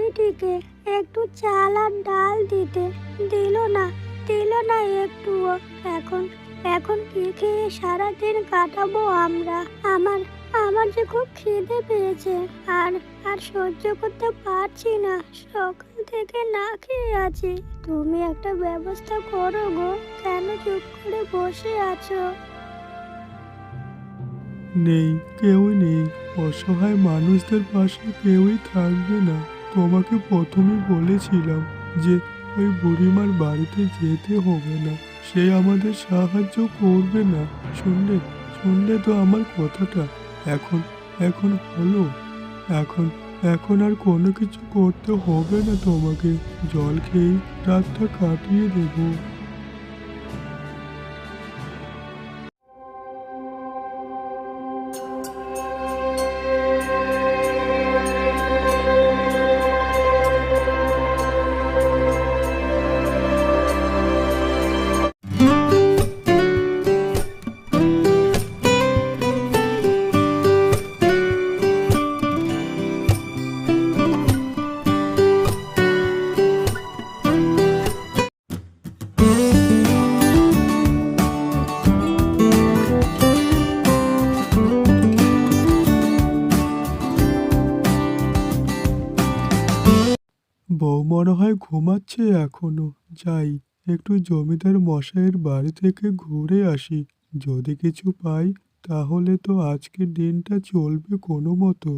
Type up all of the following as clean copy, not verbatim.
মেয়েটিকে একটু চাল আর ডাল দিতে, দিল না একটুও। এখন এখন কি খেয়ে সারাদিন কাটাবো আমরা? আমার আমার যে খুব খিদে পেয়েছে, আর আর সহ্য করতে পারছি না। সকাল থেকে না খেয়ে আছি। তুমি একটা ব্যবস্থা করো গো, কেন চুপ করে বসে আছো? নেই, কেউই নেই। অসহায় মানুষদের পাশে কেউই থাকবে না। তোমাকে প্রথমেই বলেছিলাম যে ওই বুড়িমার বাড়িতে যেতে হবে না, সে আমাদের সাহায্য করবে না। শুনলে শুনলে তো আমার কথাটা। এখন এখন হলো। এখন এখন আর কোনো কিছু করতে হবে না তোমাকে। জল খেয়েই রাতটা কাটিয়ে দেবো। বউ মনে হয় ঘুমাচ্ছে এখনো। যাই, একটু জমিদার মশাইয়ের বাড়ি থেকে ঘুরে আসি। যদি কিছু পাই তাহলে তো আজকের দিনটা চলবে কোনো মতো।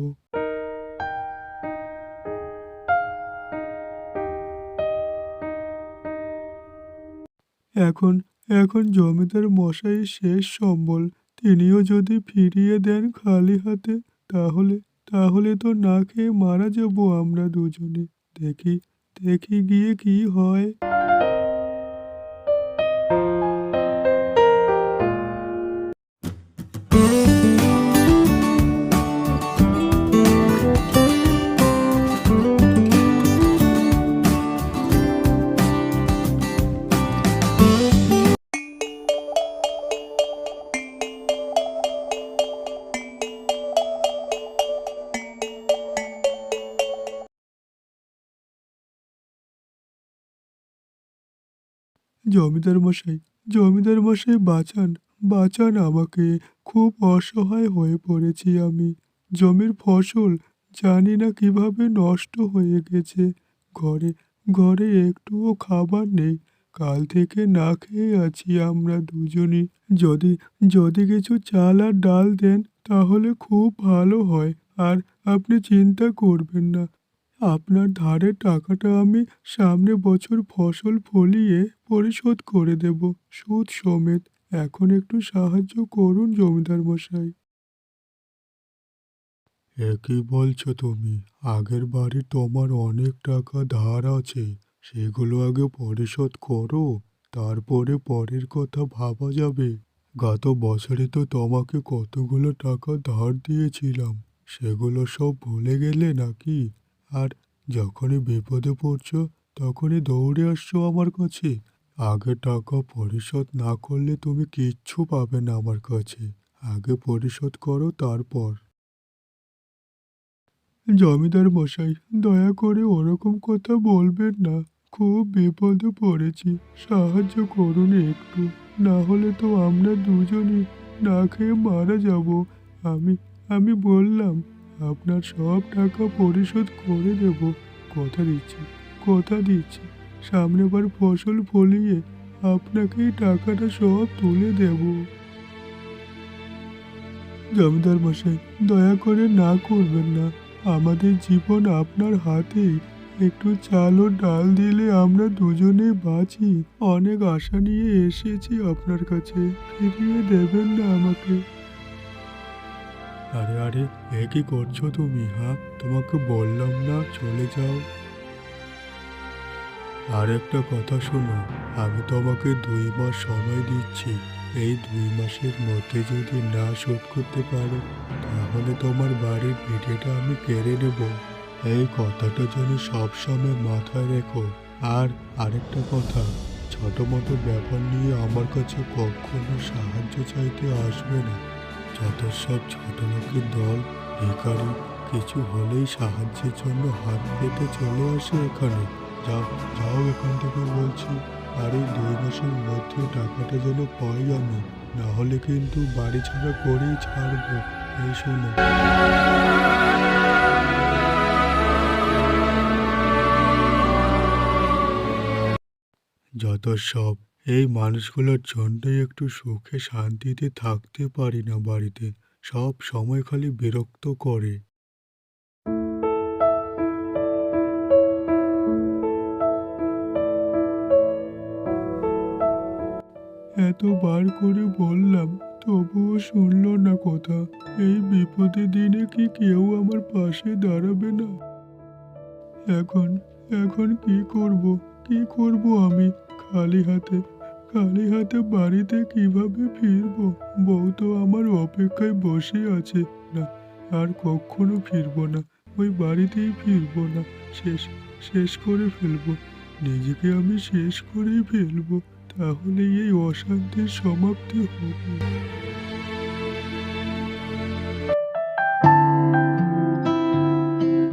এখন এখন জমিদার মশাই শেষ সম্বল। তিনিও যদি ফিরিয়ে দেন খালি হাতে, তাহলে তাহলে তো না খেয়ে মারা যাব আমরা দুজনে। দেখি দেখি গিয়ে কি হয়। জমিদার মশাই, জমিদার মশাই, বাঁচান, বাঁচান আমাকে। খুব অসহায় হয়ে পড়েছি আমি। জমির ফসল জানি না কিভাবে নষ্ট হয়ে গেছে। ঘরে ঘরে একটুও খাবার নেই। কাল থেকে না খেয়ে আছি আমরা দুজনই। যদি যদি কিছু চাল আর ডাল দেন তাহলে খুব ভালো হয়। আর আপনি চিন্তা করবেন না, আপনার ধারের টাকাটা আমি সামনে বছর ফসল ফলিয়ে পরিশোধ করে দেব, সুদ সমেত। এখন একটু সাহায্য করুন জমিদার মশাই। এ কি বলছো তুমি? আগের বাড়ি তোমার অনেক টাকা ধার আছে, সেগুলো আগে পরিশোধ করো, তারপরে পরের কথা ভাবা যাবে। গত বছরে তো তোমাকে কতগুলো টাকা ধার দিয়েছিলাম, সেগুলো সব ভুলে গেলে নাকি? আর যখনই বিপদে পড়ছো তখনই দৌড়ে আসছো আমার কাছে। আগে টাকা পরিশোধ না করলে তুমি কিচ্ছু পাবে না আমার কাছে। আগে পরিশোধ করো, তারপর। জমিদার মশাই, দয়া করে ওরকম কথা বলবেন না। খুব বিপদে পড়েছি, সাহায্য করুন একটু। না হলে তো আমরা দুজনই না খেয়ে মারা যাব। আমি আমি বললাম, আপনার সব টাকা পরিশোধ করে দেব। কথা দিচ্ছি, কথা দিচ্ছি। সামনেবার ফসল ফলিয়ে আপনাকেই টাকাটা সব তুলে দেব। জমিদার মশাই, দয়া করে না করবেন না। আমাদের জীবন আপনার হাতেই। একটু চাল ও ডাল দিলে আমরা দুজনেই বাঁচি। অনেক আশা নিয়ে এসেছি আপনার কাছে, ফিরিয়ে দেবেন না আমাকে? আরে আরে, এ কি করছো তুমি? হ্যাঁ, তোমাকে বললাম না চলে যাও। আর একটা কথা শোনো, আমি তোমাকে 2 মাস সময় দিচ্ছি। এই 2 মাসের মধ্যে যদি না শোধ করতে পারো তাহলে তোমার বাড়ির ভিটেটা আমি কেড়ে নেব। এই কথাটা যেন সবসময় মাথায় রেখো। আর আরেকটা কথা, ছোট মোটো ব্যাপার নিয়ে আমার কাছে কখনো সাহায্য চাইতে আসবে না। যত সব ছোট লোকের দল, ভিখারি, কিছু হলেই সাহায্যের জন্য হাত পেতে চলে আসে এখানে। যাও, যাও এখান থেকে বলছি। আর এই 2 মাসের মধ্যে টাকাটা যেন পাই আমি, না হলে কিন্তু বাড়ি ছাড়া করেই ছাড়বো। এই শোনো। যত সব, এই মানুষগুলোর জন্যই একটু সুখে শান্তিতে থাকতে পারি না বাড়িতে। সব সময় খালি বিরক্ত করে। এতবার করে বললাম, তবুও শুনলো না কথা। এই বিপদের দিনে কি কেউ আমার পাশে দাঁড়াবে না? এখন এখন কি করব? কি করব আমি? খালি হাতে খালি হাতে বাড়িতে কিভাবে ফিরবো? বউ তো আমার অপেক্ষায় বসে আছে। না, আর কখনো ফিরবো না। ওই বাড়িতেই ফিরবো না। শেষ শেষ করে ফেলবো। নিজেকে আমি শেষ করেই ফেলবো। তাহলে এই অশান্তির সমাপ্তি হবে।